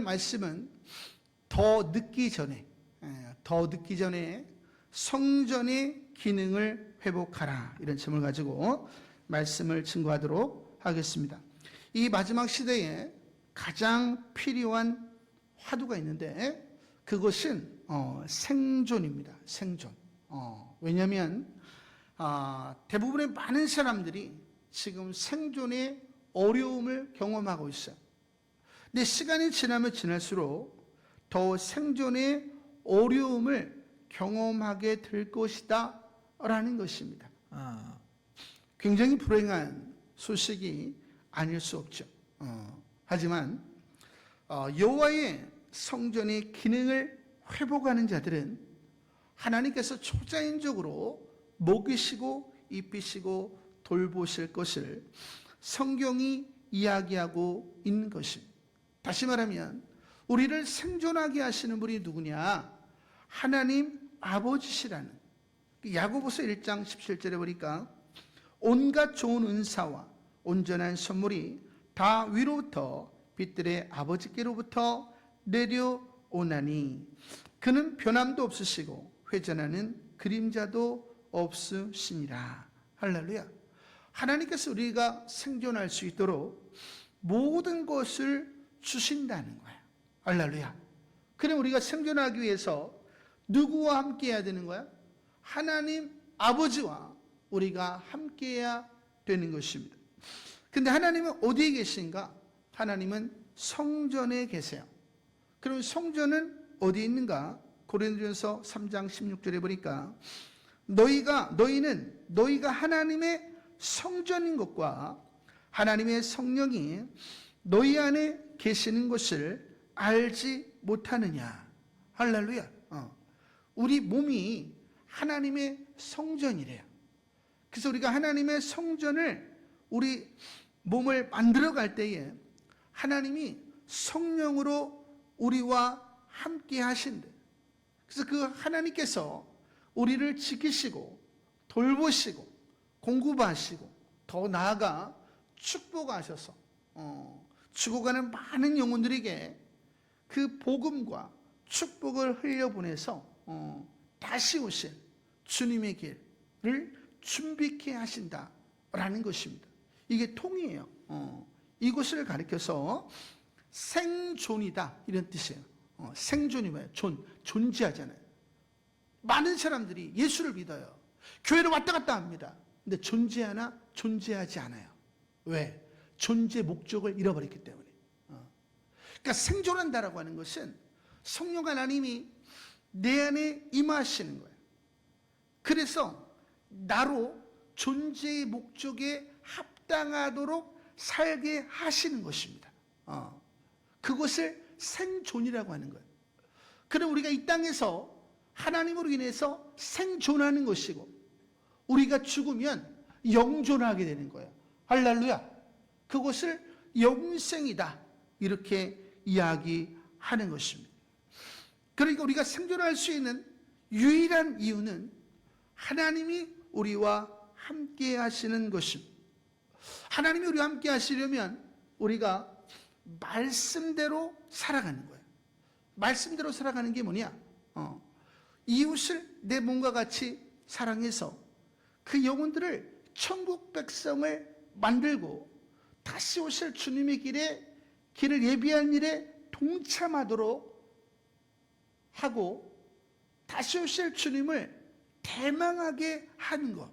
말씀은 더 늦기 전에 성전의 기능을 회복하라, 이런 제목을 가지고 말씀을 증거하도록 하겠습니다. 이 마지막 시대에 가장 필요한 화두가 있는데 그것은 생존입니다. 생존. 왜냐하면 대부분의 많은 사람들이 지금 생존의 어려움을 경험하고 있어요. 근데 시간이 지나면 지날수록 더 생존의 어려움을 경험하게 될 것이다 라는 것입니다. 굉장히 불행한 소식이 아닐 수 없죠. 하지만 여호와의 성전의 기능을 회복하는 자들은 하나님께서 초자연적으로 먹이시고 입히시고 돌보실 것을 성경이 이야기하고 있는 것입니다. 다시 말하면 우리를 생존하게 하시는 분이 누구냐? 하나님 아버지시라는, 야고보서 1장 17절에 보니까 온갖 좋은 은사와 온전한 선물이 다 위로부터 빛들의 아버지께로부터 내려오나니 그는 변함도 없으시고 회전하는 그림자도 없으시니라. 할렐루야. 하나님께서 우리가 생존할 수 있도록 모든 것을 주신다는 거야. 할렐루야. 그럼 우리가 생존하기 위해서 누구와 함께 해야 되는 거야? 하나님 아버지와 우리가 함께 해야 되는 것입니다. 근데 하나님은 어디에 계신가? 하나님은 성전에 계세요. 그럼 성전은 어디에 있는가? 고린도전서 3장 16절에 보니까 너희가 하나님의 성전인 것과 하나님의 성령이 너희 안에 계시는 것을 알지 못하느냐. 할렐루야. 우리 몸이 하나님의 성전이래요. 그래서 우리가 하나님의 성전을, 우리 몸을 만들어 갈 때에 하나님이 성령으로 우리와 함께 하신대. 그래서 그 하나님께서 우리를 지키시고 돌보시고 공급하시고 더 나아가 축복하셔서 죽어가는 많은 영혼들에게 그 복음과 축복을 흘려보내서 다시 오실 주님의 길을 준비케 하신다라는 것입니다. 이게 통이에요. 이것을 가리켜서 생존이다, 이런 뜻이에요. 생존이 뭐예요? 존재하잖아요. 많은 사람들이 예수를 믿어요. 교회를 왔다 갔다 합니다. 근데 존재하나? 존재하지 않아요. 왜? 존재 목적을 잃어버렸기 때문에. 그러니까 생존한다라고 하는 것은 성령 하나님이 내 안에 임하시는 거예요. 그래서 나로 존재의 목적에 합당하도록 살게 하시는 것입니다. 그것을 생존이라고 하는 거예요. 그럼 우리가 이 땅에서 하나님으로 인해서 생존하는 것이고 우리가 죽으면 영존하게 되는 거예요. 할렐루야. 그것을 영생이다, 이렇게 이야기하는 것입니다. 그러니까 우리가 생존할 수 있는 유일한 이유는 하나님이 우리와 함께 하시는 것입니다. 하나님이 우리와 함께 하시려면 우리가 말씀대로 살아가는 거예요. 말씀대로 살아가는 게 뭐냐? 이웃을 내 몸과 같이 사랑해서 그 영혼들을 천국 백성을 만들고 다시 오실 주님의 길을 예비한 일에 동참하도록 하고 다시 오실 주님을 대망하게 하는 것.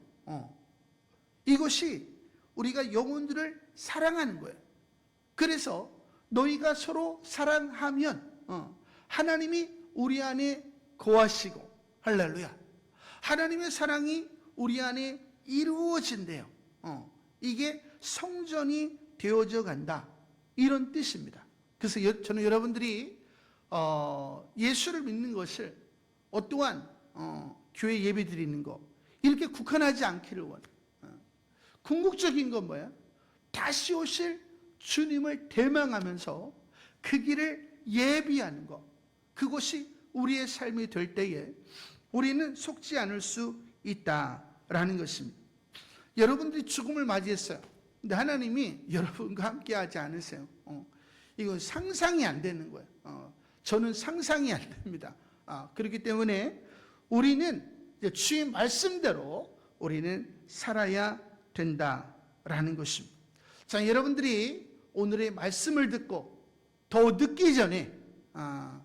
이것이 우리가 영혼들을 사랑하는 거예요. 그래서 너희가 서로 사랑하면 하나님이 우리 안에 거하시고, 할렐루야, 하나님의 사랑이 우리 안에 이루어진대요. 이게 성전이 되어져 간다, 이런 뜻입니다. 그래서 저는 여러분들이 예수를 믿는 것을 어떠한 교회 예배 드리는 거 이렇게 국한하지 않기를 원해요. 궁극적인 건 뭐야? 다시 오실 주님을 대망하면서 그 길을 예비하는 것, 그것이 우리의 삶이 될 때에 우리는 속지 않을 수 있다라는 것입니다. 여러분들이 죽음을 맞이했어요. 근데 하나님이 여러분과 함께 하지 않으세요. 이건 상상이 안 되는 거예요. 저는 상상이 안 됩니다. 그렇기 때문에 우리는 이제 주의 말씀대로 우리는 살아야 된다라는 것입니다. 자, 여러분들이 오늘의 말씀을 듣고 더 늦기 전에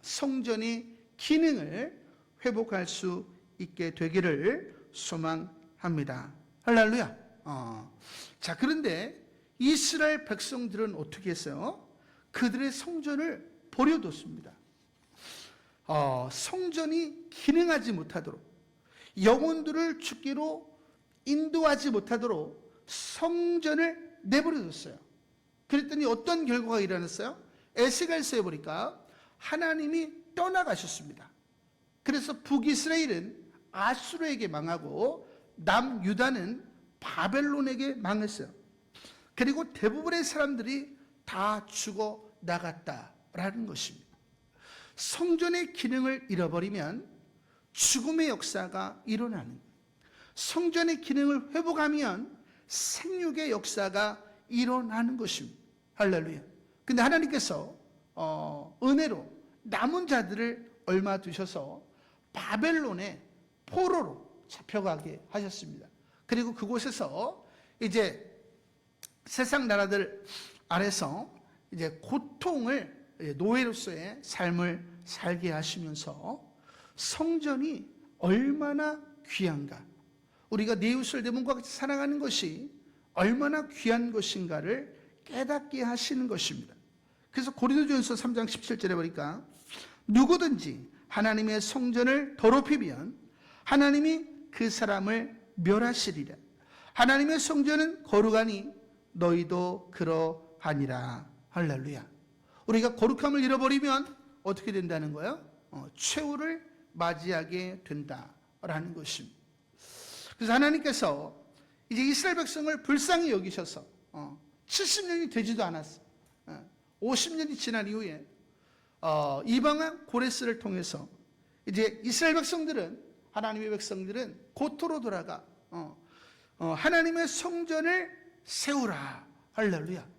성전의 기능을 회복할 수 있게 되기를 소망합니다. 할렐루야. 자, 그런데 이스라엘 백성들은 어떻게 했어요? 그들의 성전을 버려뒀습니다. 성전이 기능하지 못하도록, 영혼들을 죽기로 인도하지 못하도록 성전을 내버려뒀어요. 그랬더니 어떤 결과가 일어났어요? 에스겔서에 보니까 하나님이 떠나가셨습니다. 그래서 북이스라엘은 아수르에게 망하고 남유다는 바벨론에게 망했어요. 그리고 대부분의 사람들이 다 죽어 나갔다라는 것입니다. 성전의 기능을 잃어버리면 죽음의 역사가 일어나는 거예요. 성전의 기능을 회복하면 생육의 역사가 일어나는 것입니다. 할렐루야. 근데 하나님께서 은혜로 남은 자들을 얼마 두셔서 바벨론의 포로로 잡혀가게 하셨습니다. 그리고 그곳에서 이제 세상 나라들 아래서 이제 고통을, 노예로서의 삶을 살게 하시면서 성전이 얼마나 귀한가, 우리가 내 이웃을 내 몸과 같이 사랑하는 것이 얼마나 귀한 것인가를 깨닫게 하시는 것입니다. 그래서 고린도전서 3장 17절에 보니까 누구든지 하나님의 성전을 더럽히면 하나님이 그 사람을 멸하시리라. 하나님의 성전은 거룩하니 너희도 그러하니라. 할렐루야. 우리가 거룩함을 잃어버리면 어떻게 된다는 거예요? 최후를 맞이하게 된다라는 것입니다. 그래서 하나님께서 이제 이스라엘 백성을 불쌍히 여기셔서 70년이 되지도 않았어. 50년이 지난 이후에 이방왕 고레스를 통해서 이제 이스라엘 백성들은, 하나님의 백성들은 고토로 돌아가 하나님의 성전을 세우라. 할렐루야.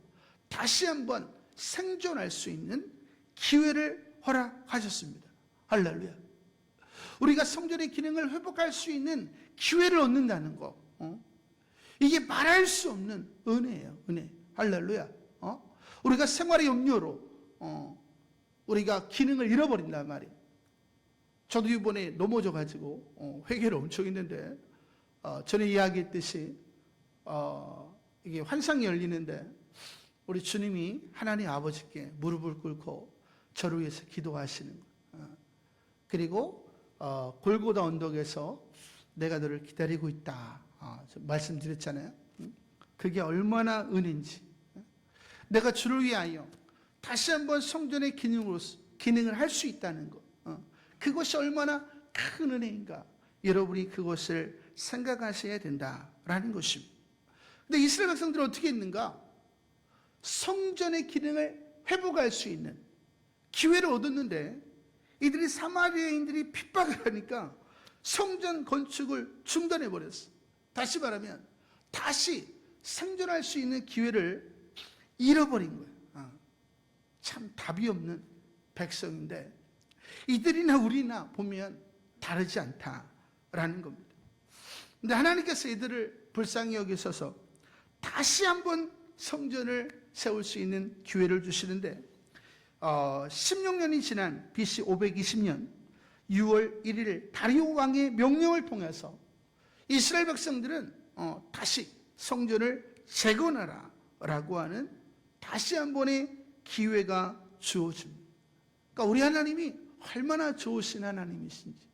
다시 한번 생존할 수 있는 기회를 허락하셨습니다. 할렐루야. 우리가 성전의 기능을 회복할 수 있는 기회를 얻는다는 거, 이게 말할 수 없는 은혜예요. 은혜. 할렐루야. 우리가 생활의 염려로 우리가 기능을 잃어버린단 말이에요. 저도 이번에 넘어져가지고 회개를 엄청 했는데 전에 이야기했듯이 이게 환상이 열리는데 우리 주님이 하나님 아버지께 무릎을 꿇고 저를 위해서 기도하시는 거예요. 그리고 골고다 언덕에서 내가 너를 기다리고 있다, 말씀드렸잖아요. 그게 얼마나 은혜인지. 내가 주를 위하여 다시 한번 성전의 기능을 할 수 있다는 것, 그것이 얼마나 큰 은혜인가, 여러분이 그것을 생각하셔야 된다라는 것입니다. 근데 이스라엘 백성들은 어떻게 했는가? 성전의 기능을 회복할 수 있는 기회를 얻었는데 이들이 사마리아인들이 핍박을 하니까 성전 건축을 중단해 버렸어. 다시 말하면 다시 생존할 수 있는 기회를 잃어버린 거예요. 참 답이 없는 백성인데 이들이나 우리나 보면 다르지 않다라는 겁니다. 근데 하나님께서 이들을 불쌍히 여기셔서 다시 한번 성전을 세울 수 있는 기회를 주시는데 16년이 지난 BC 520년 6월 1일 다리오 왕의 명령을 통해서 이스라엘 백성들은 다시 성전을 재건하라 라고 하는 다시 한 번의 기회가 주어집니다. 그러니까 우리 하나님이 얼마나 좋으신 하나님이신지,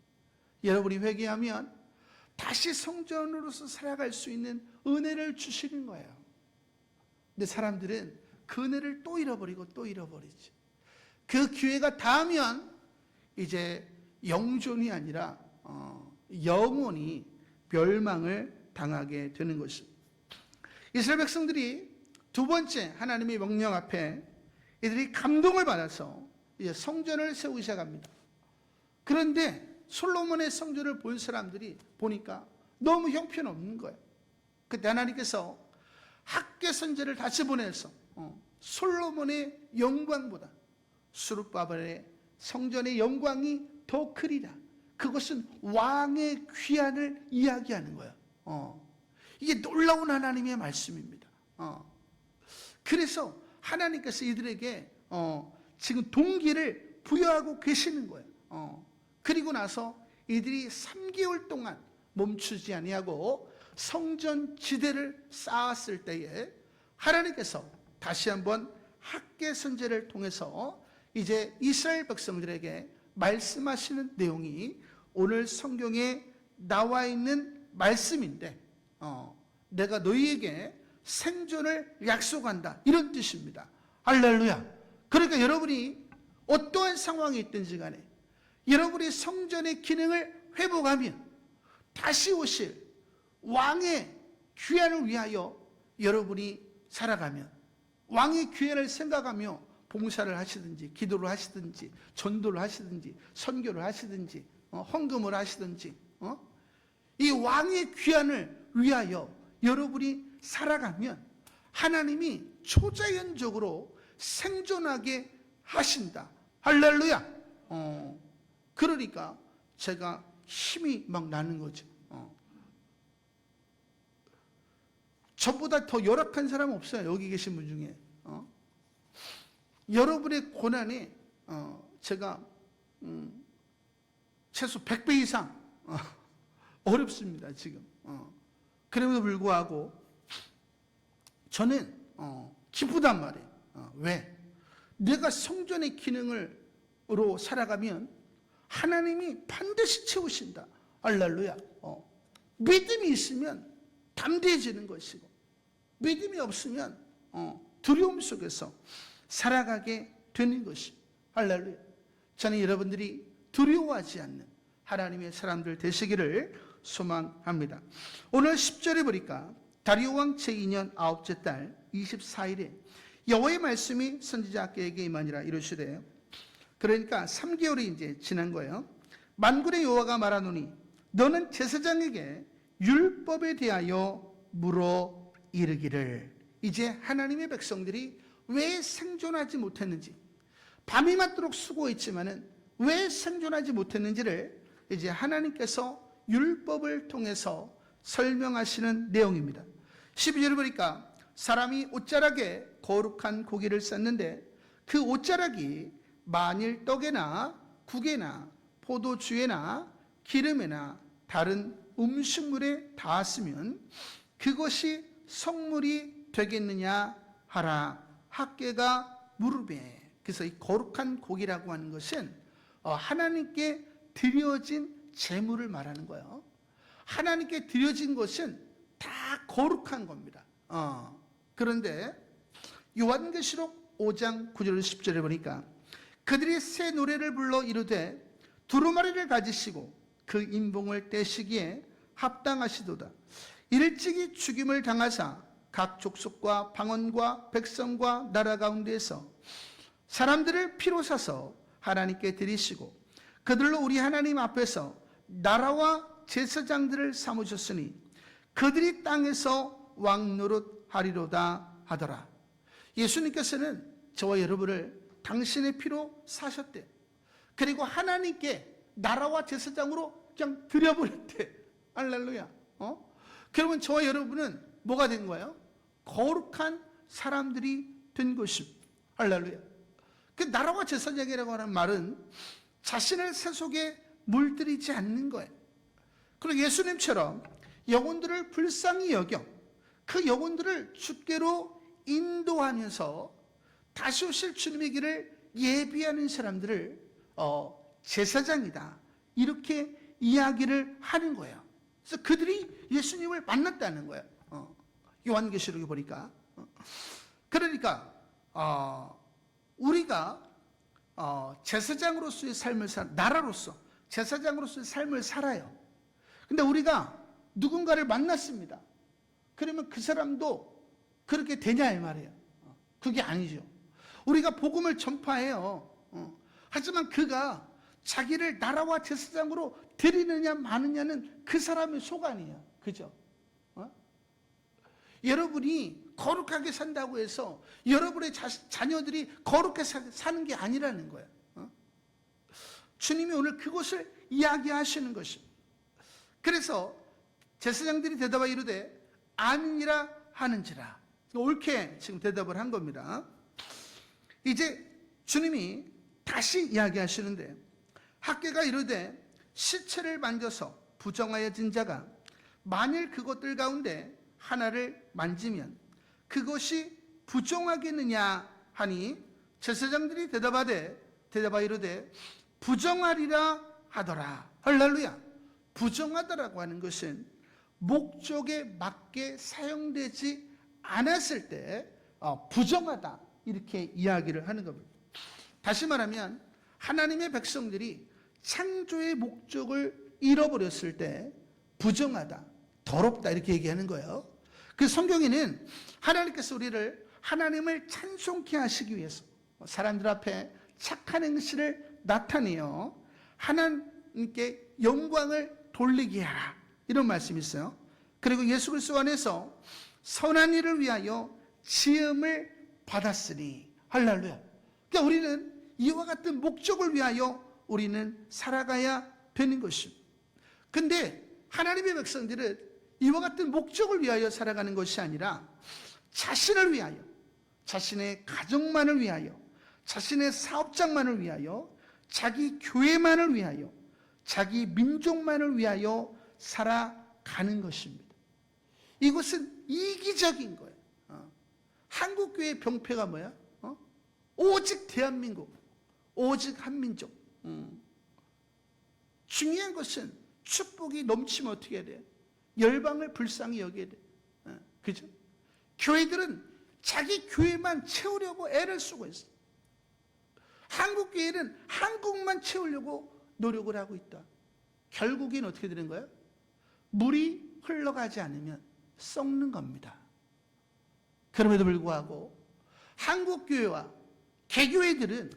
여러분이 회개하면 다시 성전으로서 살아갈 수 있는 은혜를 주시는 거예요. 근데 사람들은 그 은혜를 또 잃어버리고 또 잃어버리지. 그 기회가 닿으면 이제 영존이 아니라 영원히 멸망을 당하게 되는 것입니다. 이스라엘 백성들이 두 번째 하나님의 명령 앞에 이들이 감동을 받아서 이제 성전을 세우기 시작합니다. 그런데 솔로몬의 성전을 본 사람들이 보니까 너무 형편없는 거예요. 그때 하나님께서 학개 선지자를 다시 보내서 솔로몬의 영광보다 스룹바벨의 성전의 영광이 더 크리라. 그것은 왕의 귀환을 이야기하는 거예요. 이게 놀라운 하나님의 말씀입니다. 그래서 하나님께서 이들에게 지금 동기를 부여하고 계시는 거예요. 그리고 나서 이들이 3개월 동안 멈추지 아니하고 성전 지대를 쌓았을 때에 하나님께서 다시 한번 학개 선지자를 통해서 이제 이스라엘 백성들에게 말씀하시는 내용이 오늘 성경에 나와 있는 말씀인데 내가 너희에게 생존을 약속한다, 이런 뜻입니다. 할렐루야. 그러니까 여러분이 어떠한 상황이 있든지 간에 여러분이 성전의 기능을 회복하면 다시 오실 왕의 귀환을 위하여 여러분이 살아가면, 왕의 귀환을 생각하며 봉사를 하시든지 기도를 하시든지 전도를 하시든지 선교를 하시든지 헌금을 하시든지 이 왕의 귀환을 위하여 여러분이 살아가면 하나님이 초자연적으로 생존하게 하신다. 할렐루야. 그러니까 제가 힘이 막 나는 거죠. 저보다 더 열악한 사람은 없어요, 여기 계신 분 중에. 여러분의 고난에 제가 최소 100배 이상 어렵습니다 지금. 그럼에도 불구하고 저는 기쁘단 말이에요. 왜? 내가 성전의 기능으로 살아가면 하나님이 반드시 채우신다. 할렐루야. 믿음이 있으면 담대해지는 것이고, 믿음이 없으면 두려움 속에서 살아가게 되는 것이. 할렐루야. 저는 여러분들이 두려워하지 않는 하나님의 사람들 되시기를 소망합니다. 오늘 10절에 보니까 다리오 왕 제2년 9째 달 24일에 여호와의 말씀이 선지자 학개에게 임하니라 이르시되, 그러니까 3개월이 이제 지난 거예요. 만군의 여호와가 말하노니 너는 제사장에게 율법에 대하여 물어 이르기를. 이제 하나님의 백성들이 왜 생존하지 못했는지, 밤이 맞도록 수고했지만은 왜 생존하지 못했는지를 이제 하나님께서 율법을 통해서 설명하시는 내용입니다. 12절을 보니까 사람이 옷자락에 거룩한 고기를 쌓는데 그 옷자락이 만일 떡에나 국에나 포도주에나 기름에나 다른 음식물에 닿았으면 그것이 성물이 되겠느냐 하라. 학개가 무르베. 그래서 이 거룩한 고기라고 하는 것은 하나님께 드려진 제물을 말하는 거예요. 하나님께 드려진 것은 다 거룩한 겁니다. 그런데 요한계시록 5장 9절 10절에 보니까 그들이 새 노래를 불러 이르되 두루마리를 가지시고 그 인봉을 떼시기에 합당하시도다. 일찍이 죽임을 당하사 각 족속과 방언과 백성과 나라 가운데에서 사람들을 피로 사서 하나님께 드리시고 그들로 우리 하나님 앞에서 나라와 제사장들을 삼으셨으니 그들이 땅에서 왕노릇 하리로다 하더라. 예수님께서는 저와 여러분을 당신의 피로 사셨대. 그리고 하나님께 나라와 제사장으로 그냥 드려버렸대. 할렐루야. 그러면 저와 여러분은 뭐가 된 거예요? 거룩한 사람들이 된 것입니다. 할렐루야. 그 나라와 제사장이라고 하는 말은 자신을 세속에 물들이지 않는 거예요. 그리고 예수님처럼 영혼들을 불쌍히 여겨 그 영혼들을 주께로 인도하면서 다시 오실 주님의 길을 예비하는 사람들을 제사장이다, 이렇게 이야기를 하는 거예요. 그래서 그들이 예수님을 만났다는 거예요. 요한계시록에 보니까. 그러니까 우리가 제사장으로서의 삶을 나라로서 제사장으로서의 삶을 살아요. 근데 우리가 누군가를 만났습니다. 그러면 그 사람도 그렇게 되냐 이 말이에요. 그게 아니죠. 우리가 복음을 전파해요. 하지만 그가 자기를 나라와 제사장으로 드리느냐 마느냐는 그 사람의 소관이에요. 그죠? 여러분이 거룩하게 산다고 해서 여러분의 자녀들이 거룩하게 사는 게 아니라는 거예요. 주님이 오늘 그것을 이야기하시는 것입니다. 그래서 제사장들이 대답하여 이르되 아니니라 하는지라. 옳게 지금 대답을 한 겁니다. 이제 주님이 다시 이야기하시는데, 학개가 이르되 시체를 만져서 부정하여진 자가 만일 그것들 가운데 하나를 만지면 그것이 부정하겠느냐 하니, 제사장들이 대답하여 이르되 부정하리라 하더라. 할렐루야. 부정하다라고 하는 것은 목적에 맞게 사용되지 않았을 때 부정하다, 이렇게 이야기를 하는 겁니다. 다시 말하면 하나님의 백성들이 창조의 목적을 잃어버렸을 때 부정하다, 더럽다, 이렇게 얘기하는 거예요. 그 성경에는 하나님께서 우리를 하나님을 찬송케 하시기 위해서 사람들 앞에 착한 행실을 나타내어 하나님께 영광을 돌리게 하라, 이런 말씀이 있어요. 그리고 예수 그리스도 안에서 선한 일을 위하여 지음을 받았으니. 할렐루야. 그러니까 우리는 이와 같은 목적을 위하여 우리는 살아가야 되는 것입니다. 근데 하나님의 백성들은 이와 같은 목적을 위하여 살아가는 것이 아니라 자신을 위하여, 자신의 가정만을 위하여, 자신의 사업장만을 위하여, 자기 교회만을 위하여, 자기 민족만을 위하여 살아가는 것입니다. 이것은 이기적인 거예요. 한국교회의 병폐가 뭐야? 오직 대한민국, 오직 한민족. 중요한 것은 축복이 넘치면 어떻게 해야 돼? 열방을 불쌍히 여겨야 돼. 그죠? 교회들은 자기 교회만 채우려고 애를 쓰고 있어. 한국교회는 한국만 채우려고 노력을 하고 있다. 결국엔 어떻게 되는 거예요? 물이 흘러가지 않으면 썩는 겁니다. 그럼에도 불구하고 한국교회와 개교회들은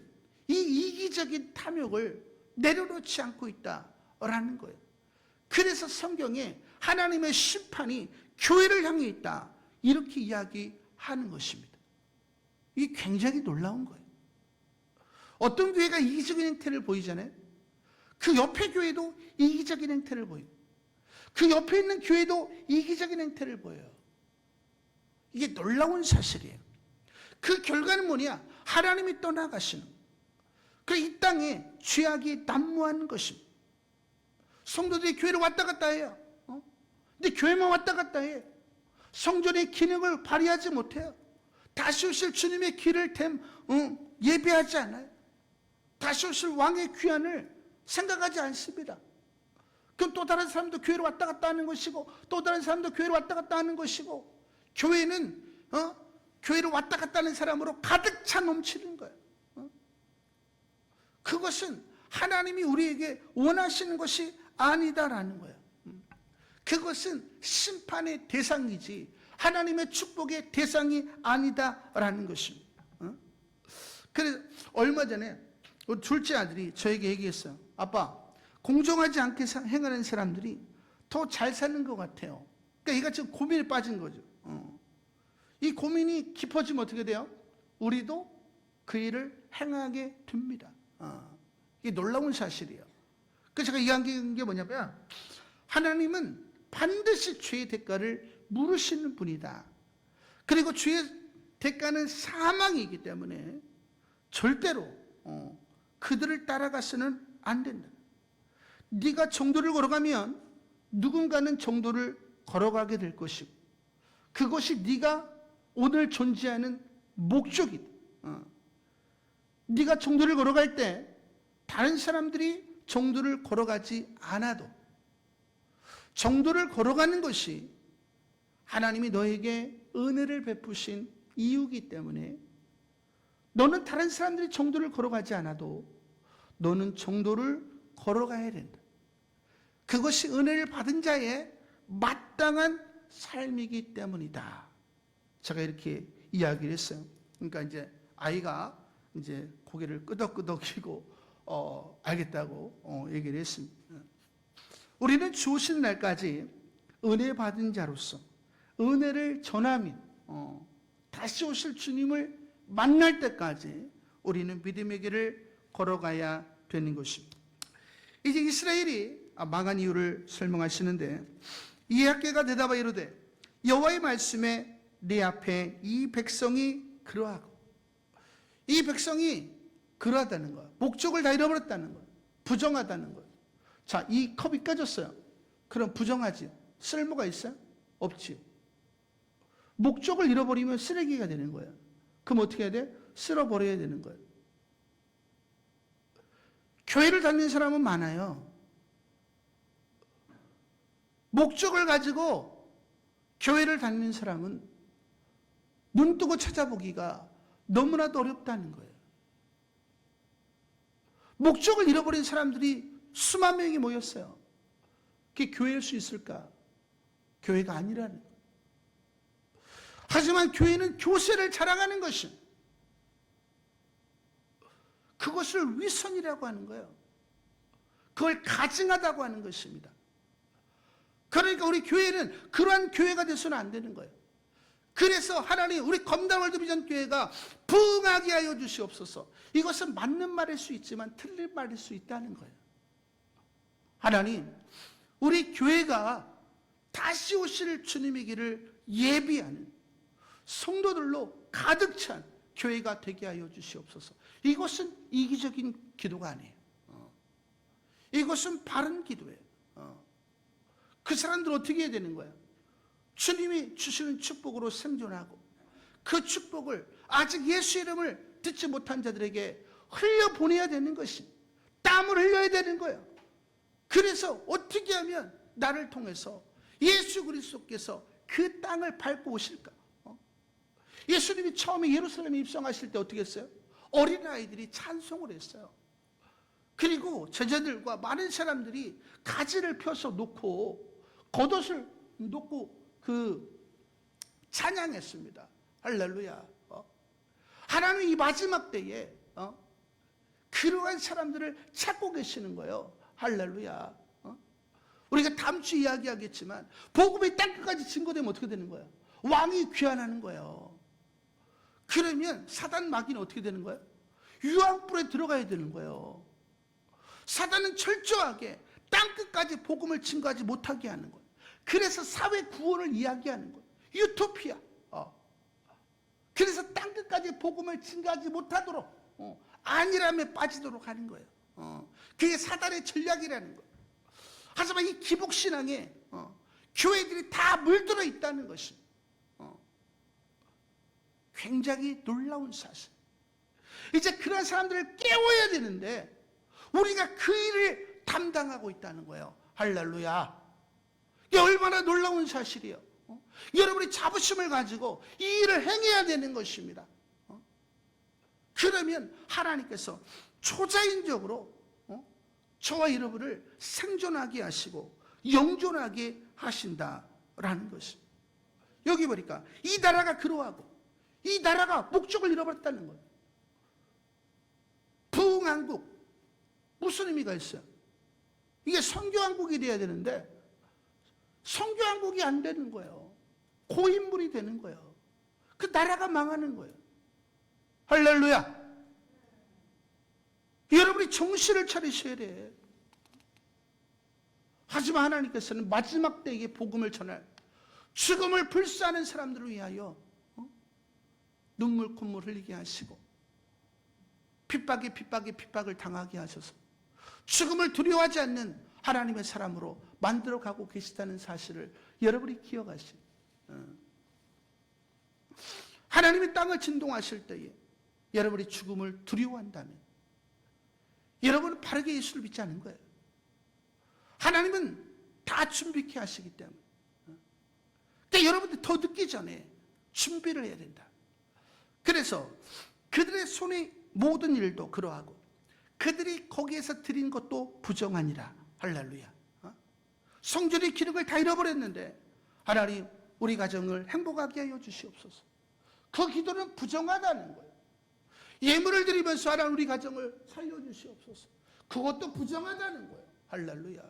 이 이기적인 탐욕을 내려놓지 않고 있다라는 거예요. 그래서 성경에 하나님의 심판이 교회를 향해 있다, 이렇게 이야기하는 것입니다. 이게 굉장히 놀라운 거예요. 어떤 교회가 이기적인 행태를 보이잖아요. 그 옆에 교회도 이기적인 행태를 보여요. 그 옆에 있는 교회도 이기적인 행태를 보여요. 이게 놀라운 사실이에요. 그 결과는 뭐냐? 하나님이 떠나가시는 거예요. 이 땅에 죄악이 난무하는 것입니다. 성도들이 교회를 왔다 갔다 해요. 근데 교회만 왔다 갔다 해. 성전의 기능을 발휘하지 못해요. 다시 오실 주님의 길을 예배하지 않아요. 다시 오실 왕의 귀환을 생각하지 않습니다. 그럼 또 다른 사람도 교회로 왔다 갔다 하는 것이고, 또 다른 사람도 교회로 왔다 갔다 하는 것이고, 교회는 교회로 왔다 갔다 하는 사람으로 가득 차 넘치는 거예요. 그것은 하나님이 우리에게 원하시는 것이 아니다라는 거예요. 그것은 심판의 대상이지 하나님의 축복의 대상이 아니다라는 것입니다. 그래서 얼마 전에 우리 둘째 아들이 저에게 얘기했어요. 아빠, 공정하지 않게 행하는 사람들이 더 잘 사는 것 같아요. 그러니까 얘가 지금 고민에 빠진 거죠. 이 고민이 깊어지면 어떻게 돼요? 우리도 그 일을 행하게 됩니다. 이게 놀라운 사실이에요. 그래서 제가 이야기한 게 뭐냐면, 하나님은 반드시 죄의 대가를 물으시는 분이다. 그리고 죄의 대가는 사망이기 때문에 절대로 그들을 따라가서는 안 된다. 네가 정도를 걸어가면 누군가는 정도를 걸어가게 될 것이고, 그것이 네가 오늘 존재하는 목적이다. 네가 정도를 걸어갈 때 다른 사람들이 정도를 걸어가지 않아도 정도를 걸어가는 것이 하나님이 너에게 은혜를 베푸신 이유이기 때문에, 너는 다른 사람들이 정도를 걸어가지 않아도 너는 정도를 걸어가야 된다. 그것이 은혜를 받은 자의 마땅한 삶이기 때문이다. 제가 이렇게 이야기를 했어요. 그러니까 이제 아이가 이제 고개를 끄덕끄덕이고 알겠다고 얘기를 했습니다. 우리는 주오시는 날까지 은혜 받은 자로서, 은혜를 전하며 다시 오실 주님을 만날 때까지 우리는 믿음의 길을 걸어가야 되는 것입니다. 이제 이스라엘이 망한 이유를 설명하시는데, 이학개가 대답하여 이르되 여호와의 말씀에 네 앞에 이 백성이 그러하고, 이 백성이 그러하다는 거야. 목적을 다 잃어버렸다는 거야. 부정하다는 거야. 자, 이 컵이 깨졌어요. 그럼 부정하지. 쓸모가 있어요? 없지요. 목적을 잃어버리면 쓰레기가 되는 거예요. 그럼 어떻게 해야 돼? 쓸어버려야 되는 거예요. 교회를 다니는 사람은 많아요. 목적을 가지고 교회를 다니는 사람은 눈 뜨고 찾아보기가 너무나도 어렵다는 거예요. 목적을 잃어버린 사람들이 수만 명이 모였어요. 그게 교회일 수 있을까? 교회가 아니라는 거예요. 하지만 교회는 교세를 자랑하는 것이, 그것을 위선이라고 하는 거예요. 그걸 가증하다고 하는 것입니다. 그러니까 우리 교회는 그러한 교회가 돼서는 안 되는 거예요. 그래서 하나님, 우리 검단 월드비전 교회가 부흥하게 하여 주시옵소서. 이것은 맞는 말일 수 있지만 틀린 말일 수 있다는 거예요. 하나님, 우리 교회가 다시 오실 주님의 길을 예비하는 성도들로 가득 찬 교회가 되게 하여 주시옵소서. 이것은 이기적인 기도가 아니에요. 이것은 바른 기도예요. 그 사람들 어떻게 해야 되는 거예요? 주님이 주시는 축복으로 생존하고, 그 축복을 아직 예수 이름을 듣지 못한 자들에게 흘려보내야 되는 것이, 땀을 흘려야 되는 거예요. 그래서 어떻게 하면 나를 통해서 예수 그리스도께서 그 땅을 밟고 오실까? 예수님이 처음에 예루살렘에 입성하실 때 어떻게 했어요? 어린아이들이 찬송을 했어요. 그리고 제자들과 많은 사람들이 가지를 펴서 놓고 겉옷을 놓고 찬양했습니다. 할렐루야. 하나님이 이 마지막 때에 그러한 사람들을 찾고 계시는 거예요. 할렐루야. 우리가 다음 주에 이야기하겠지만 복음이 땅끝까지 증거되면 어떻게 되는 거예요? 왕이 귀환하는 거예요. 그러면 사단 마귀는 어떻게 되는 거예요? 유황불에 들어가야 되는 거예요. 사단은 철저하게 땅끝까지 복음을 증거하지 못하게 하는 거예요. 그래서 사회 구원을 이야기하는 거예요. 유토피아. 그래서 땅끝까지 복음을 증거하지 못하도록 안일함에 빠지도록 하는 거예요. 그게 사단의 전략이라는 거예요. 하지만 이 기복신앙에 교회들이 다 물들어 있다는 것이 굉장히 놀라운 사실. 이제 그런 사람들을 깨워야 되는데 우리가 그 일을 담당하고 있다는 거예요. 할렐루야. 이게 얼마나 놀라운 사실이에요. 여러분이 자부심을 가지고 이 일을 행해야 되는 것입니다. 그러면 하나님께서 초자연적으로 저와 여러분을 생존하게 하시고 영존하게 하신다라는 것입니다. 여기 보니까 이 나라가 그러하고 이 나라가 목적을 잃어버렸다는 거예요. 부흥왕국, 무슨 의미가 있어요? 이게 선교왕국이 돼야 되는데 선교왕국이 안 되는 거예요. 고인물이 되는 거예요. 그 나라가 망하는 거예요. 할렐루야. 여러분이 정신을 차리셔야 돼. 하지만 하나님께서는 마지막 때에 복음을 전할 죽음을 불사하는 사람들을 위하여 눈물 콧물 흘리게 하시고 핍박을 당하게 하셔서 죽음을 두려워하지 않는 하나님의 사람으로 만들어가고 계시다는 사실을 여러분이 기억하시고, 하나님이 땅을 진동하실 때에 여러분이 죽음을 두려워한다면 여러분은 바르게 예수를 믿지 않는 거예요. 하나님은 다 준비케 하시기 때문에. 그러니까 여러분들 더 늦기 전에 준비를 해야 된다. 그래서 그들의 손의 모든 일도 그러하고 그들이 거기에서 드린 것도 부정하니라. 할렐루야. 성전의 기록을 다 잃어버렸는데 하나님 우리 가정을 행복하게 하여 주시옵소서. 그 기도는 부정하다는 거예요. 예물을 드리면서 하나님 우리 가정을 살려주시옵소서. 그것도 부정하다는 거예요. 할렐루야.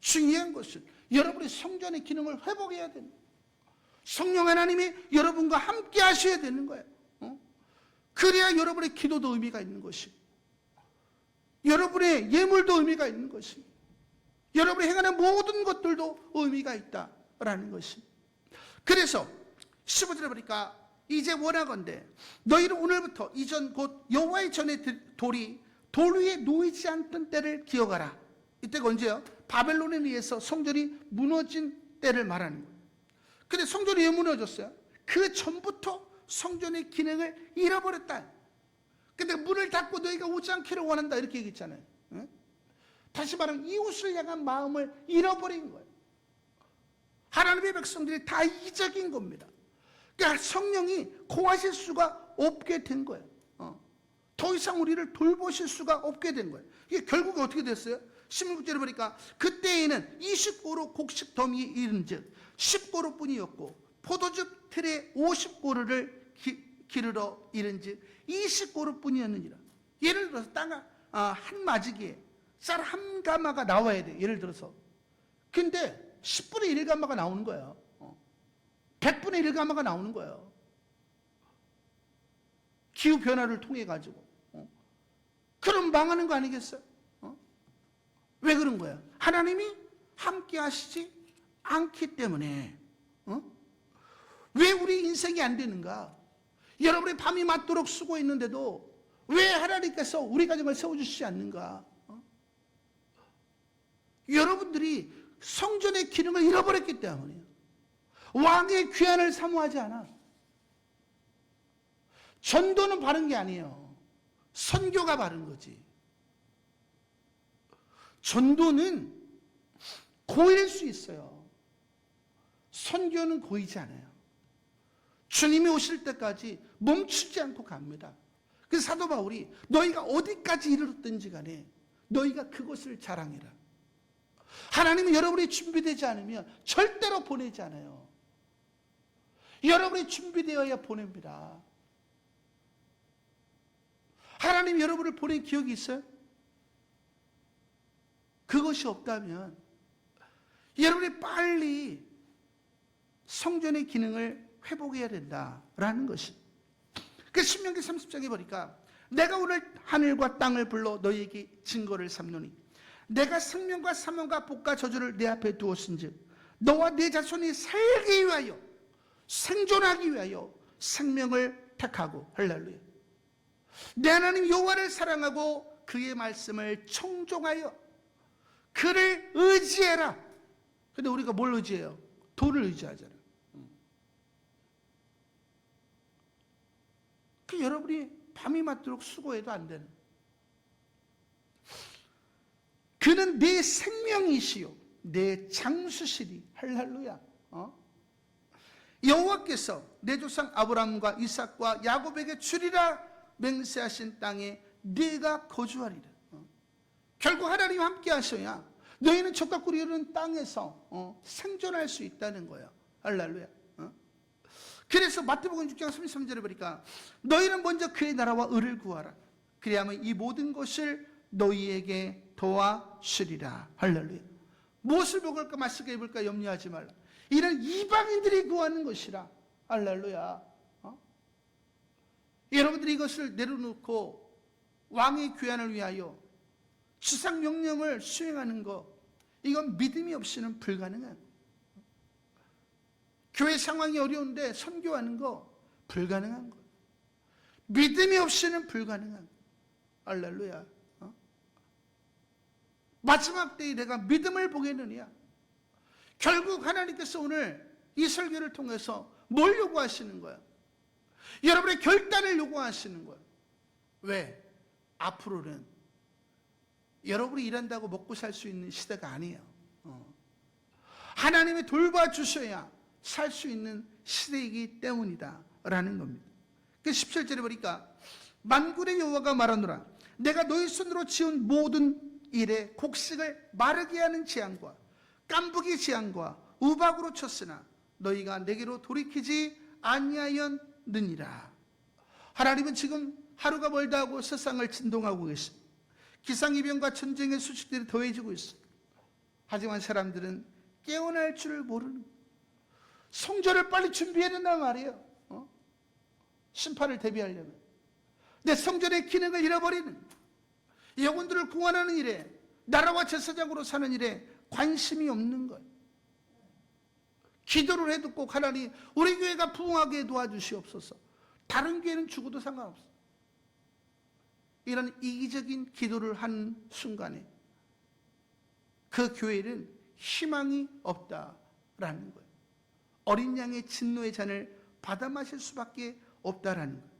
중요한 것은 여러분의 성전의 기능을 회복해야 됩니다. 성령 하나님이 여러분과 함께 하셔야 되는 거예요. 그래야 여러분의 기도도 의미가 있는 것이고, 여러분의 예물도 의미가 있는 것이고, 여러분이 행하는 모든 것들도 의미가 있다라는 것입니다. 그래서 15절에 보니까 이제 원하건대 너희는 오늘부터 이전 곧 여호와의 전에 돌이 돌 위에 놓이지 않던 때를 기억하라. 이때가 언제요? 바벨론에 의해서 성전이 무너진 때를 말하는 거예요. 근데 성전이 왜 무너졌어요? 그 전부터 성전의 기능을 잃어버렸다. 근데 문을 닫고 너희가 오지 않기를 원한다 이렇게 얘기했잖아요. 다시 말하면 이웃을 향한 마음을 잃어버린 거예요. 하나님의 백성들이 다 이적인 겁니다. 그러니까 성령이 거하실 수가 없게 된 거예요. 더 이상 우리를 돌보실 수가 없게 된 거예요. 이게 결국에 어떻게 됐어요? 16절에 보니까 그때에는 20고루 곡식 더미에 이른즉 10고루 뿐이었고 포도즙 틀에 50고루를 기르러 이른즉 20고루 뿐이었느니라. 예를 들어서 땅 한 마지기에 쌀 한 가마가 나와야 돼. 예를 들어서. 근데 10분의 1 가마가 나오는 거예요. 100분의 1 가마가 나오는 거예요. 기후 변화를 통해 가지고. 그럼 망하는 거 아니겠어요? 왜 그런 거예요? 하나님이 함께 하시지 않기 때문에. 왜 우리 인생이 안 되는가? 여러분이 밤이 맞도록 수고했는데도 왜 하나님께서 우리 가정을 세워주시지 않는가? 여러분들이 성전의 기능을 잃어버렸기 때문이에요. 왕의 귀환을 사모하지 않아. 전도는 바른 게 아니에요. 선교가 바른 거지. 전도는 고일 수 있어요. 선교는 고이지 않아요. 주님이 오실 때까지 멈추지 않고 갑니다. 그래서 사도 바울이 너희가 어디까지 이르렀든지 간에 너희가 그것을 자랑해라. 하나님은 여러분이 준비되지 않으면 절대로 보내지 않아요. 여러분이 준비되어야 보냅니다. 하나님이 여러분을 보낸 기억이 있어요? 그것이 없다면 여러분이 빨리 성전의 기능을 회복해야 된다라는 것이. 그 신명기 30장에 보니까 내가 오늘 하늘과 땅을 불러 너희에게 증거를 삼노니 내가 생명과 사망과 복과 저주를 내 앞에 두었은즉 너와 내 자손이 살기 위하여 생존하기 위하여 생명을 택하고 할렐루야. 내 하나님 여호와를 사랑하고 그의 말씀을 청종하여 그를 의지해라. 근데 우리가 뭘 의지해요? 돈을 의지하잖아. 그 여러분이 밤이 맞도록 수고해도 안 되는. 그는 내 생명이시요 내 장수시리. 할렐루야. 여호와께서 내 조상 아브라함과 이삭과 야곱에게 주리라 맹세하신 땅에 네가 거주하리라. 결국 하나님 함께 하셔야 너희는 적과 꿀이 흐르는 땅에서 생존할 수 있다는 거예요. 할렐루야. 그래서 마태복음 6장 33절에 보니까 너희는 먼저 그의 나라와 의를 구하라. 그리하면 이 모든 것을 너희에게 도와주리라. 할렐루야. 무엇을 먹을까 마실까 입을까 염려하지 말라. 이는 이방인들이 구하는 것이라. 할렐루야. 여러분들이 이것을 내려놓고 왕의 귀환을 위하여 지상 명령을 수행하는 것, 이건 믿음이 없이는 불가능한. 교회 상황이 어려운데 선교하는 거 불가능한 거. 믿음이 없이는 불가능한. 할렐루야. 마지막 때에 내가 믿음을 보겠느냐. 결국 하나님께서 오늘 이 설교를 통해서 뭘 요구하시는 거야? 여러분의 결단을 요구하시는 거야. 왜? 앞으로는 여러분이 일한다고 먹고 살 수 있는 시대가 아니에요. 하나님이 돌봐주셔야 살 수 있는 시대이기 때문이다 라는 겁니다. 17절에 보니까 만군의 여호와가 말하노라. 내가 너희 손으로 지은 모든 일에 곡식을 마르게 하는 재앙과 깐부기 재앙과 우박으로 쳤으나 너희가 내게로 돌이키지 아니하였느니라. 하나님은 지금 하루가 멀다 하고 세상을 진동하고 계십니다. 기상이변과 전쟁의 소식들이 더해지고 있습니다. 하지만 사람들은 깨어날 줄을 모르는 거예요. 성전을 빨리 준비해야 된단 말이에요. 심판을 대비하려면. 내 성전의 기능을 잃어버리는, 영혼들을 구원하는 일에, 나라와 제사장으로 사는 일에 관심이 없는 거예요. 기도를 해도 꼭 하나님 우리 교회가 부흥하게 도와주시옵소서. 다른 교회는 죽어도 상관없어. 이런 이기적인 기도를 하는 순간에 그 교회는 희망이 없다라는 거예요. 어린 양의 진노의 잔을 받아 마실 수밖에 없다라는 거예요.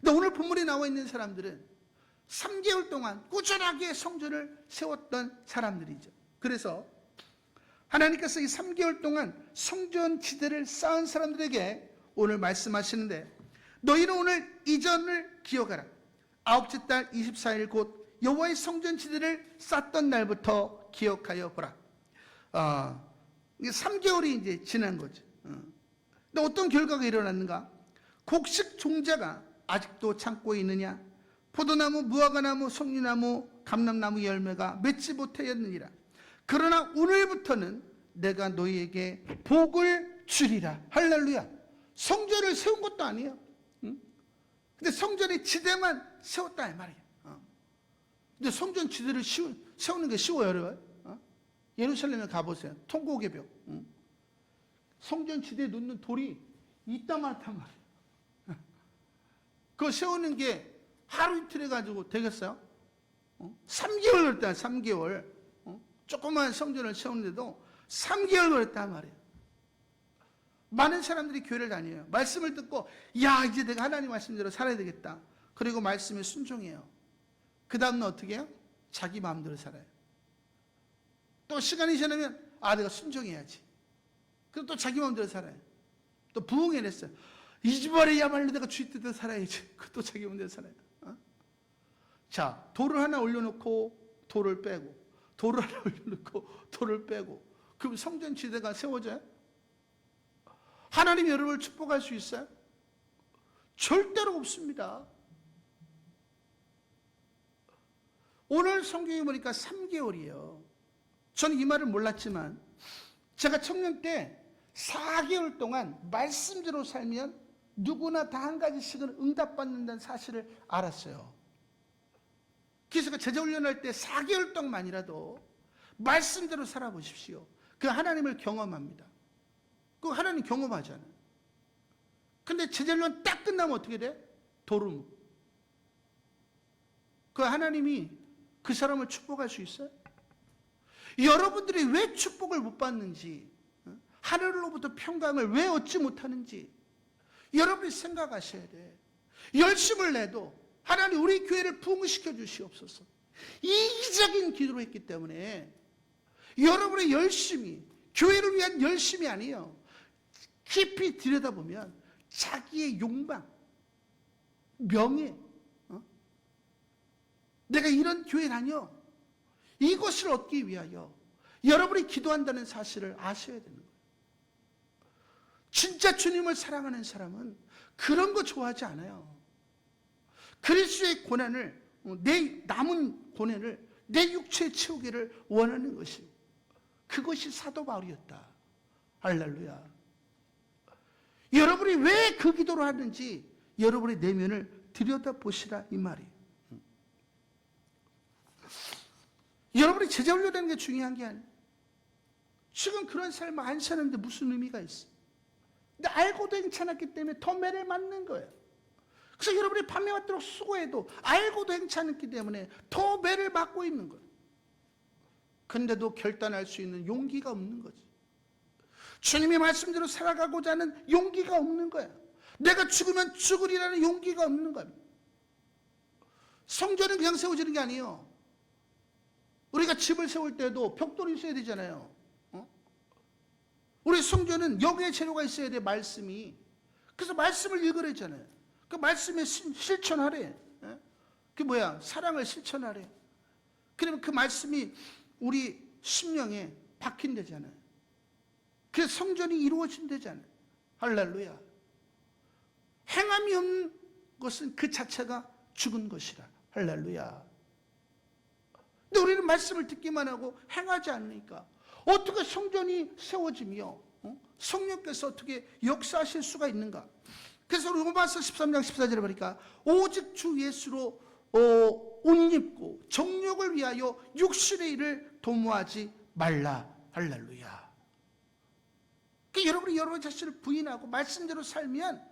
근데 오늘 본문에 나와 있는 사람들은 3개월 동안 꾸준하게 성전을 세웠던 사람들이죠. 그래서 하나님께서 이 3개월 동안 성전 지대를 쌓은 사람들에게 오늘 말씀하시는데, 너희는 오늘 이전을 기억하라. 아홉째 달 24일 곧 여호와의 성전 지대를 쌓던 날부터 기억하여 보라. 이게 3개월이 이제 지난 거죠. 근데 어떤 결과가 일어났는가? 곡식 종자가 아직도 창고에 있느냐? 포도나무, 무화과나무, 석류나무, 감람나무 열매가 맺지 못하였느니라. 그러나 오늘부터는 내가 너희에게 복을 주리라. 할렐루야. 성전을 세운 것도 아니에요. 근데 성전의 지대만 세웠다 이 말이에요. 근데 성전 지대를 세우는 게 쉬워요, 여러분? 예루살렘에 가보세요. 통곡의 벽. 성전 지대에 놓는 돌이 이따만하단 말이에요. 그거 세우는 게 하루 이틀 해가지고 되겠어요? 3개월 걸렸다, 3개월. 조그만 성전을 세우는데도 3개월 걸렸단 말이에요. 많은 사람들이 교회를 다녀요. 말씀을 듣고, 야, 이제 내가 하나님 말씀대로 살아야 되겠다. 그리고 말씀에 순종해요. 그 다음은 어떻게 해요? 자기 마음대로 살아요. 또 시간이 지나면, 내가 순종해야지. 그리고 또 자기 마음대로 살아요. 또 부흥해냈어요. 이주말에야말로 내가 주의 뜻대로 살아야지. 또 자기 마음대로 살아요. 자, 돌을 하나 올려놓고 돌을 빼고, 돌을 하나 올려놓고 돌을 빼고, 그럼 성전 지대가 세워져요? 하나님이 여러분을 축복할 수 있어요? 절대로 없습니다. 오늘 성경에 보니까 3개월이에요. 저는 이 말을 몰랐지만 제가 청년 때 4개월 동안 말씀대로 살면 누구나 다 한 가지씩은 응답받는다는 사실을 알았어요. 그래서 제자훈련할 때 4개월 동안만이라도 말씀대로 살아보십시오. 그 하나님을 경험합니다. 그 하나님 경험하잖아요. 근데 제자훈련 딱 끝나면 어떻게 돼? 도름. 그 하나님이 그 사람을 축복할 수 있어요? 여러분들이 왜 축복을 못 받는지, 하늘로부터 평강을 왜 얻지 못하는지 여러분이 생각하셔야 돼. 열심을 내도 하나님 우리 교회를 부흥시켜 주시옵소서. 이기적인 기도를 했기 때문에 여러분의 열심이 교회를 위한 열심이 아니에요. 깊이 들여다보면 자기의 욕망, 명예, 내가 이런 교회 다녀, 이것을 얻기 위하여 여러분이 기도한다는 사실을 아셔야 되는 거예요. 진짜 주님을 사랑하는 사람은 그런 거 좋아하지 않아요. 그리스도의 고난을, 내 남은 고난을 내 육체에 채우기를 원하는 것이, 그것이 사도 바울이었다. 할렐루야. 여러분이 왜 그 기도를 하는지 여러분의 내면을 들여다보시라 이 말이에요. 여러분이 제자훈련하는 게 중요한 게 아니에요. 지금 그런 삶을 안 사는데 무슨 의미가 있어? 근데 알고도 행찮았기 때문에 더 매를 맞는 거예요. 그래서 여러분이 밤에 왔도록 수고해도 알고도 행찮았기 때문에 더 매를 맞고 있는 거예요. 근데도 결단할 수 있는 용기가 없는 거지. 주님의 말씀대로 살아가고자 하는 용기가 없는 거야. 내가 죽으면 죽으리라는 용기가 없는 거야. 성전은 그냥 세워지는 게 아니에요. 우리가 집을 세울 때도 벽돌이 있어야 되잖아요. 우리 성전은 영의 재료가 있어야 돼, 말씀이. 그래서 말씀을 읽으랬잖아요. 그 말씀에 실천하래. 그게 뭐야? 사랑을 실천하래. 그러면 그 말씀이 우리 심령에 박힌대잖아요. 그래서 성전이 이루어진대잖아요. 할렐루야. 행함이 없는 것은 그 자체가 죽은 것이라. 할렐루야. 근데 우리는 말씀을 듣기만 하고 행하지 않으니까 어떻게 성전이 세워지며 성령께서 어떻게 역사하실 수가 있는가? 그래서 로마서 13장 14절에 보니까 오직 주 예수로 옷 입고 정욕을 위하여 육신의 일을 도모하지 말라. 할렐루야. 그러니까 여러분이 여러분 자신을 부인하고 말씀대로 살면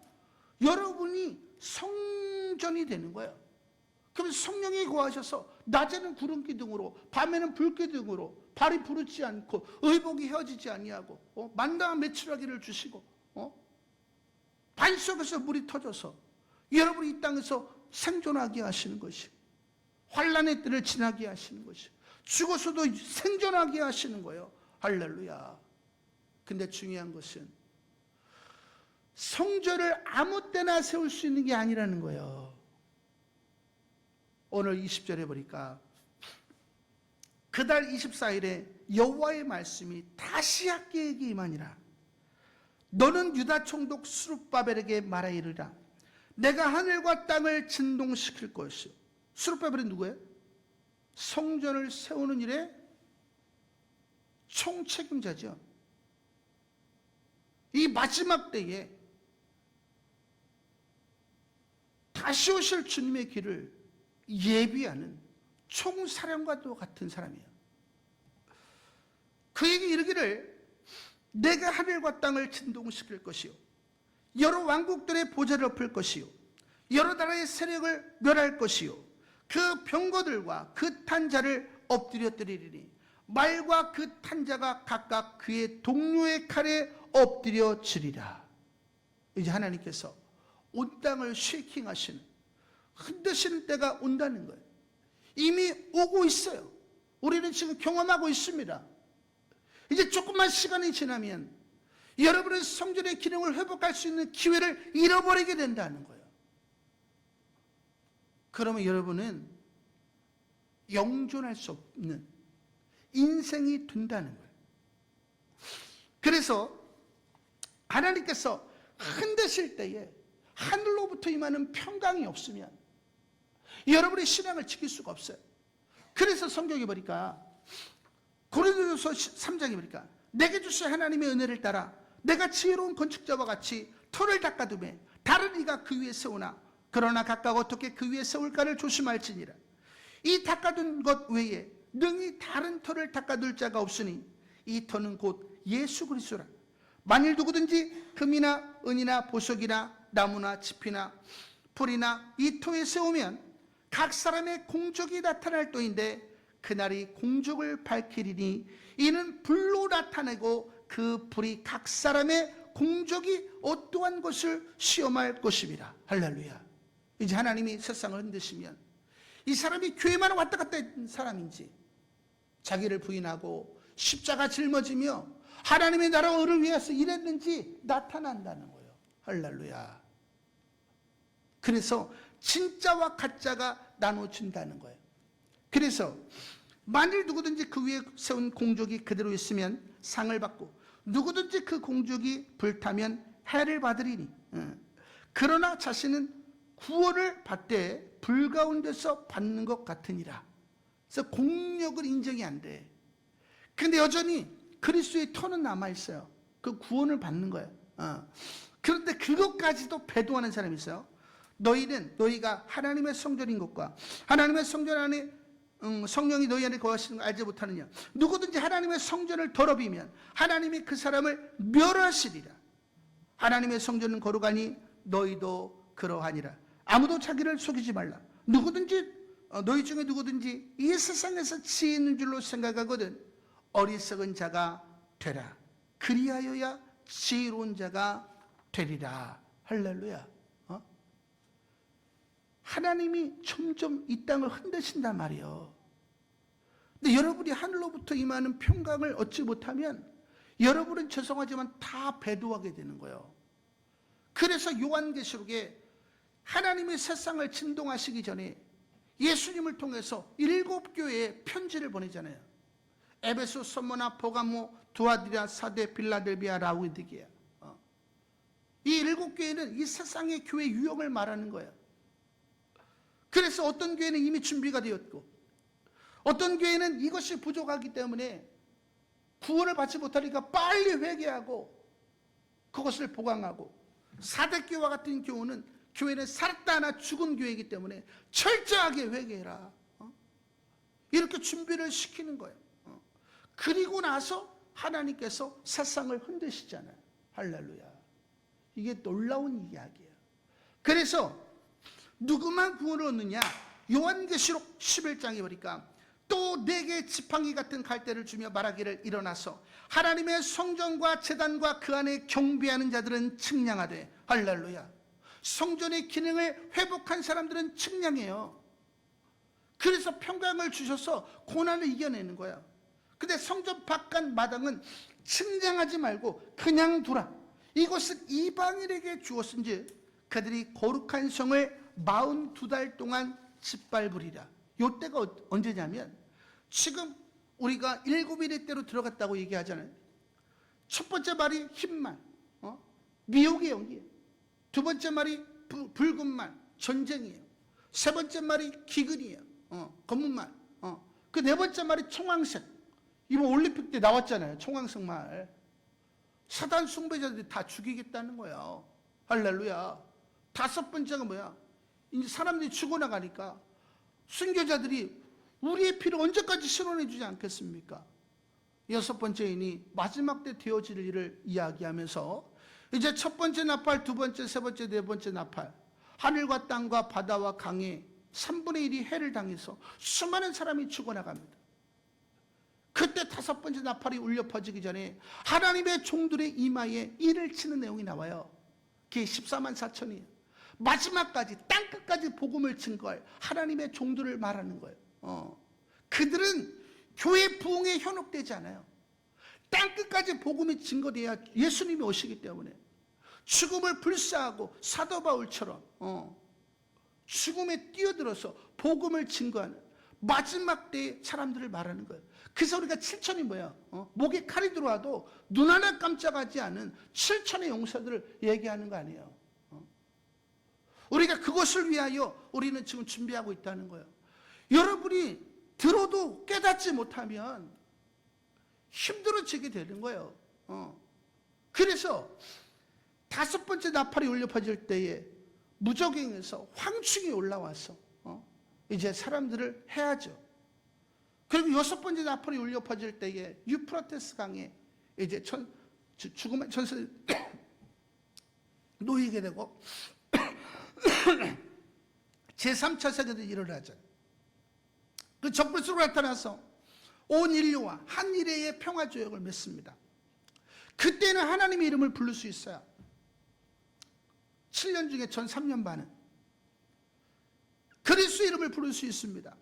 여러분이 성전이 되는 거예요. 그러면 성령이 거하셔서 낮에는 구름 기둥으로 밤에는 불 기둥으로 발이 부르지 않고 의복이 헤어지지 아니하고 만당한 메추라기를 주시고 반 속에서 물이 터져서 여러분이 이 땅에서 생존하게 하시는 것이, 환난의 때를 지나게 하시는 것이, 죽어서도 생존하게 하시는 거예요. 할렐루야. 근데 중요한 것은 성전을 아무 때나 세울 수 있는 게 아니라는 거예요. 오늘 20절에 보니까 그달 24일에 여호와의 말씀이 다시 학계에게 임하니라. 너는 유다 총독 스룹바벨에게 말하 이르라. 내가 하늘과 땅을 진동시킬 것이요. 스룹바벨은 누구예요? 성전을 세우는 일에 총책임자죠. 이 마지막 때에 다시 오실 주님의 길을 예비하는 총사령관도 같은 사람이에요. 그에게 이르기를 내가 하늘과 땅을 진동시킬 것이요 여러 왕국들의 보좌를 엎을 것이요 여러 나라의 세력을 멸할 것이요 그 병거들과 그 탄자를 엎드려뜨리리니 말과 그 탄자가 각각 그의 동료의 칼에 엎드려지리라. 이제 하나님께서 온 땅을 쉐이킹하시는, 흔드시는 때가 온다는 거예요. 이미 오고 있어요. 우리는 지금 경험하고 있습니다. 이제 조금만 시간이 지나면 여러분의 성전의 기능을 회복할 수 있는 기회를 잃어버리게 된다는 거예요. 그러면 여러분은 영존할 수 없는 인생이 된다는 거예요. 그래서 하나님께서 흔드실 때에 하늘로부터 임하는 평강이 없으면 여러분의 신앙을 지킬 수가 없어요. 그래서 성경에 보니까 고린도전서 3장에 보니까 내게 주신 하나님의 은혜를 따라 내가 지혜로운 건축자와 같이 터를 닦아두매 다른 이가 그 위에 세우나 그러나 각각 어떻게 그 위에 세울까를 조심할지니라. 이 닦아둔 것 외에 능히 다른 터를 닦아둘 자가 없으니 이 터는 곧 예수 그리스도라. 만일 누구든지 금이나 은이나 보석이나 나무나 짚이나 풀이나 이 터에 세우면 각 사람의 공적이 나타날 터인데 그날이 공적을 밝히리니 이는 불로 나타내고 그 불이 각 사람의 공적이 어떠한 것을 시험할 것입니다. 할렐루야. 이제 하나님이 세상을 흔드시면 이 사람이 교회만 왔다 갔다 했던 사람인지 자기를 부인하고 십자가 짊어지며 하나님의 나라를 위해서 일했는지 나타난다는 거예요. 할렐루야. 그래서 진짜와 가짜가 나눠진다는 거예요. 그래서 만일 누구든지 그 위에 세운 공적이 그대로 있으면 상을 받고 누구든지 그 공적이 불타면 해를 받으리니 그러나 자신은 구원을 받되 불 가운데서 받는 것 같으니라. 그래서 공력을 인정이 안 돼. 근데 여전히 그리스도의 터는 남아있어요. 그 구원을 받는 거예요. 그런데 그것까지도 배도하는 사람이 있어요. 너희가 하나님의 성전인 것과 하나님의 성전 안에 성령이 너희 안에 거하시는 걸 알지 못하느냐. 누구든지 하나님의 성전을 더럽히면 하나님이 그 사람을 멸하시리라. 하나님의 성전은 거룩하니 너희도 그러하니라. 아무도 자기를 속이지 말라. 너희 중에 누구든지 이 세상에서 지혜 있는 줄로 생각하거든 어리석은 자가 되라. 그리하여야 지혜로운 자가 되리라. 할렐루야. 하나님이 점점 이 땅을 흔드신단 말이에요. 근데 여러분이 하늘로부터 임하는 평강을 얻지 못하면 여러분은 죄송하지만 다 배도하게 되는 거예요. 그래서 요한계시록에 하나님이 세상을 진동하시기 전에 예수님을 통해서 7교회에 편지를 보내잖아요. 에베소, 서머나, 보가모, 두아디라, 사데, 빌라델비아, 라우디게아. 이 7교회는 이 세상의 교회 유형을 말하는 거예요. 그래서 어떤 교회는 이미 준비가 되었고 어떤 교회는 이것이 부족하기 때문에 구원을 받지 못하니까 빨리 회개하고 그것을 보강하고, 사대교와 같은 교회는 살았다 하나 죽은 교회이기 때문에 철저하게 회개해라. 이렇게 준비를 시키는 거예요. 그리고 나서 하나님께서 세상을 흔드시잖아요. 할렐루야. 이게 놀라운 이야기예요. 그래서 누구만 구원을 얻느냐? 요한계시록 11장에 보니까 또 내게 지팡이 같은 갈대를 주며 말하기를, 일어나서 하나님의 성전과 제단과 그 안에 경배하는 자들은 측량하되, 할렐루야. 성전의 기능을 회복한 사람들은 측량해요. 그래서 평강을 주셔서 고난을 이겨내는 거야. 근데 성전 바깥 마당은 측량하지 말고 그냥 두라. 이것은 이방인에게 주었은지 그들이 거룩한 성을 42달 동안 짓밟으리라. 이때가 언제냐면, 지금 우리가 7일의 때로 들어갔다고 얘기하잖아요. 첫 번째 말이 흰말, 미혹의 연기예요. 두 번째 말이 붉은 말, 전쟁이에요. 세 번째 말이 기근이에요. 검은 말. 그 네 번째 말이 청황색. 이번 올림픽 때 나왔잖아요. 청황색 말. 사단 숭배자들이 다 죽이겠다는 거예요. 할렐루야. 다섯 번째가 뭐야? 이제 사람들이 죽어나가니까 순교자들이 우리의 피를 언제까지 실현해 주지 않겠습니까? 여섯 번째이니 마지막 때 되어질 일을 이야기하면서, 이제 첫 번째 나팔, 두 번째, 세 번째, 네 번째 나팔, 하늘과 땅과 바다와 강에 3분의 1이 해를 당해서 수많은 사람이 죽어나갑니다. 그때 다섯 번째 나팔이 울려 퍼지기 전에 하나님의 종들의 이마에 일을 치는 내용이 나와요. 그게 14만 4천이에요. 마지막까지 땅끝까지 복음을 증거할 하나님의 종들을 말하는 거예요. 그들은 교회 부흥에 현혹되지 않아요. 땅끝까지 복음이 증거돼야 예수님이 오시기 때문에 죽음을 불사하고 사도 바울처럼 죽음에 뛰어들어서 복음을 증거하는 마지막 때의 사람들을 말하는 거예요. 그래서 우리가 7천이 뭐야? 목에 칼이 들어와도 눈 하나 깜짝하지 않은 7천의 용사들을 얘기하는 거 아니에요. 우리가 그것을 위하여 우리는 지금 준비하고 있다는 거예요. 여러분이 들어도 깨닫지 못하면 힘들어지게 되는 거예요. 그래서 다섯 번째 나팔이 울려 퍼질 때에 무적행에서 황충이 올라와서 이제 사람들을 해야죠. 그리고 여섯 번째 나팔이 울려 퍼질 때에 유프라테스 강에 이제 죽음의 천사들이 놓이게 되고 제3차 세계들이 일어나죠. 그 적불수로 나타나서 온 인류와 한 일회의 평화조약을 맺습니다. 그때는 하나님의 이름을 부를 수 있어요. 7년 중에 전 3년 반은 그리스도 이름을 부를 수 있습니다.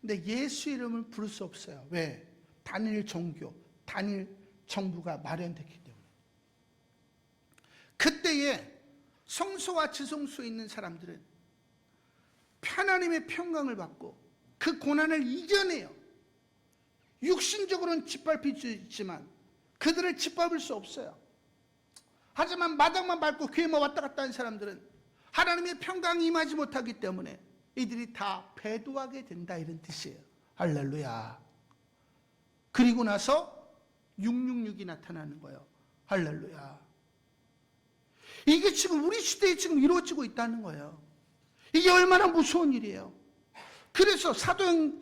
근데 예수 이름을 부를 수 없어요. 왜? 단일 종교, 단일 정부가 마련됐기 때문에. 그때에 성소와 지성소에 있는 사람들은 하나님의 평강을 받고 그 고난을 이겨내요. 육신적으로는 짓밟힐 수 있지만 그들을 짓밟을 수 없어요. 하지만 마당만 밟고 교회만 왔다 갔다 하는 사람들은 하나님의 평강이 임하지 못하기 때문에 이들이 다 배도하게 된다, 이런 뜻이에요. 할렐루야. 그리고 나서 666이 나타나는 거예요. 할렐루야. 이게 지금 우리 시대에 지금 이루어지고 있다는 거예요. 이게 얼마나 무서운 일이에요. 그래서 사도행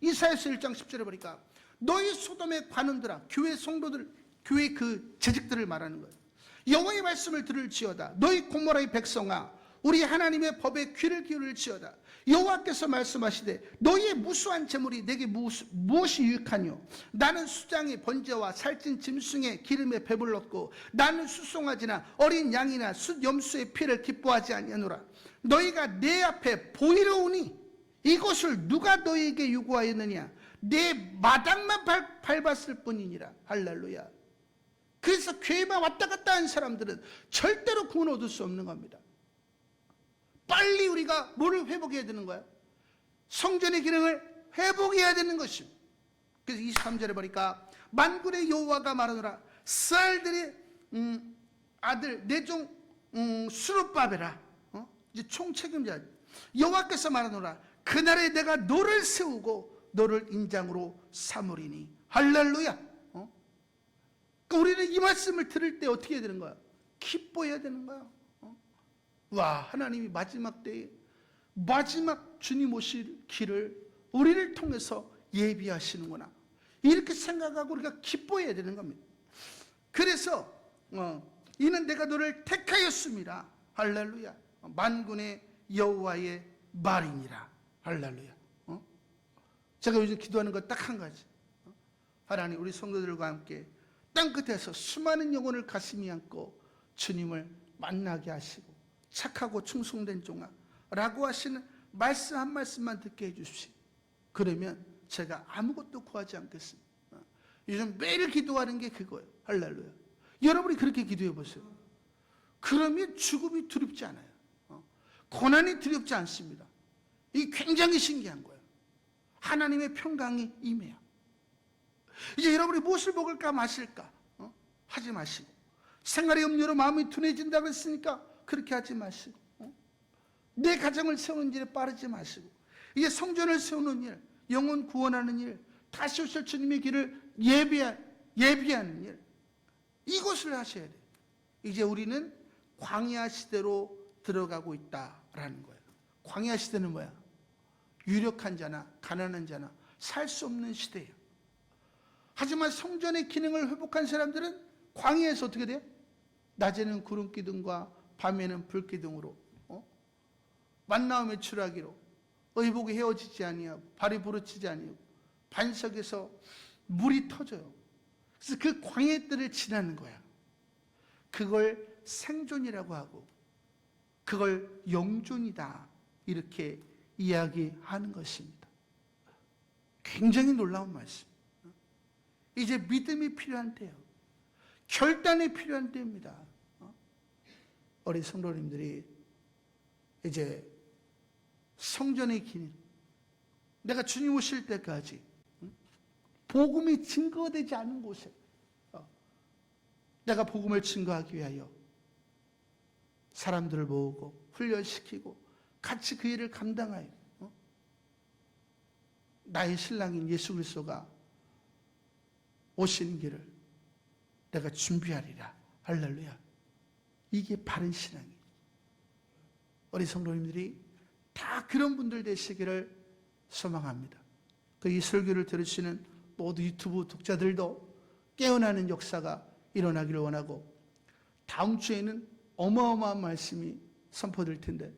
이사야서 1장 10절에 보니까 너희 소돔의 관원들아, 교회 성도들, 교회 그 재직들을 말하는 거예요. 여호와의 말씀을 들을지어다. 너희 고모라의 백성아, 우리 하나님의 법에 귀를 기울일지어다. 여호와께서 말씀하시되 너희의 무수한 재물이 내게 무엇이 유익하뇨? 나는 수장의 번제와 살찐 짐승의 기름에 배불렀고 나는 수송아지나 어린 양이나 숫염수의 피를 기뻐하지 아니하노라. 너희가 내 앞에 보이러 오니 이것을 누가 너희에게 요구하였느냐? 내 마당만 밟았을 뿐이니라. 할렐루야. 그래서 교회만 왔다 갔다 한 사람들은 절대로 구원 얻을 수 없는 겁니다. 빨리 우리가 뭐를 회복해야 되는 거야? 성전의 기능을 회복해야 되는 것입니다. 그래서 23절에 보니까 만군의 여호와가 말하노라. 스알들의 아들 내 종 수룹바벨아, 이제 총책임자 여호와께서 말하노라. 그날에 내가 너를 세우고 너를 인장으로 삼으리니. 할렐루야. 그러니까 우리는 이 말씀을 들을 때 어떻게 해야 되는 거야? 기뻐해야 되는 거야. 와, 하나님이 마지막 때에 마지막 주님 오실 길을 우리를 통해서 예비하시는구나, 이렇게 생각하고 우리가 기뻐해야 되는 겁니다. 그래서 이는 내가 너를 택하였습니다. 할렐루야. 만군의 여호와의 말이니라. 할렐루야. 제가 요즘 기도하는 거 딱 한 가지. 하나님, 우리 성도들과 함께 땅끝에서 수많은 영혼을 가슴에 안고 주님을 만나게 하시고 착하고 충성된 종아 라고 하시는 말씀 한 말씀만 듣게 해주십시오. 그러면 제가 아무것도 구하지 않겠습니다. 요즘 매일 기도하는 게 그거예요. 할렐루야. 여러분이 그렇게 기도해 보세요. 그러면 죽음이 두렵지 않아요. 고난이 두렵지 않습니다. 이게 굉장히 신기한 거예요. 하나님의 평강이 임해요. 이제 여러분이 무엇을 먹을까 마실까 하지 마시고, 생활의 염려로 마음이 둔해진다고 했으니까 그렇게 하지 마시고, 내 가정을 세우는 일에 빠르지 마시고, 이제 성전을 세우는 일, 영혼 구원하는 일, 다시 오실 주님의 길을 예비하는 일, 이것을 하셔야 돼요. 이제 우리는 광야 시대로 들어가고 있다라는 거예요. 광야 시대는 뭐야? 유력한 자나 가난한 자나 살 수 없는 시대예요. 하지만 성전의 기능을 회복한 사람들은 광야에서 어떻게 돼요? 낮에는 구름 기둥과 밤에는 불 기둥으로 만나움의 추라기로 의복이 헤어지지 아니하고 발이 부러지지 아니하고 반석에서 물이 터져요. 그래서 그 광야들을 지나는 거야. 그걸 생존이라고 하고 그걸 영존이다, 이렇게 이야기하는 것입니다. 굉장히 놀라운 말씀. 이제 믿음이 필요한 때요, 결단이 필요한 때입니다. 우리 성도님들이 이제 성전의 기능, 내가 주님 오실 때까지 복음이 증거되지 않은 곳에 내가 복음을 증거하기 위하여 사람들을 모으고 훈련시키고 같이 그 일을 감당하여 나의 신랑인 예수 그리스도가 오시는 길을 내가 준비하리라. 할렐루야. 이게 바른 신앙이에요. 우리 성도님들이 다 그런 분들 되시기를 소망합니다. 이 설교를 들으시는 모두 유튜브 독자들도 깨어나는 역사가 일어나기를 원하고, 다음 주에는 어마어마한 말씀이 선포될 텐데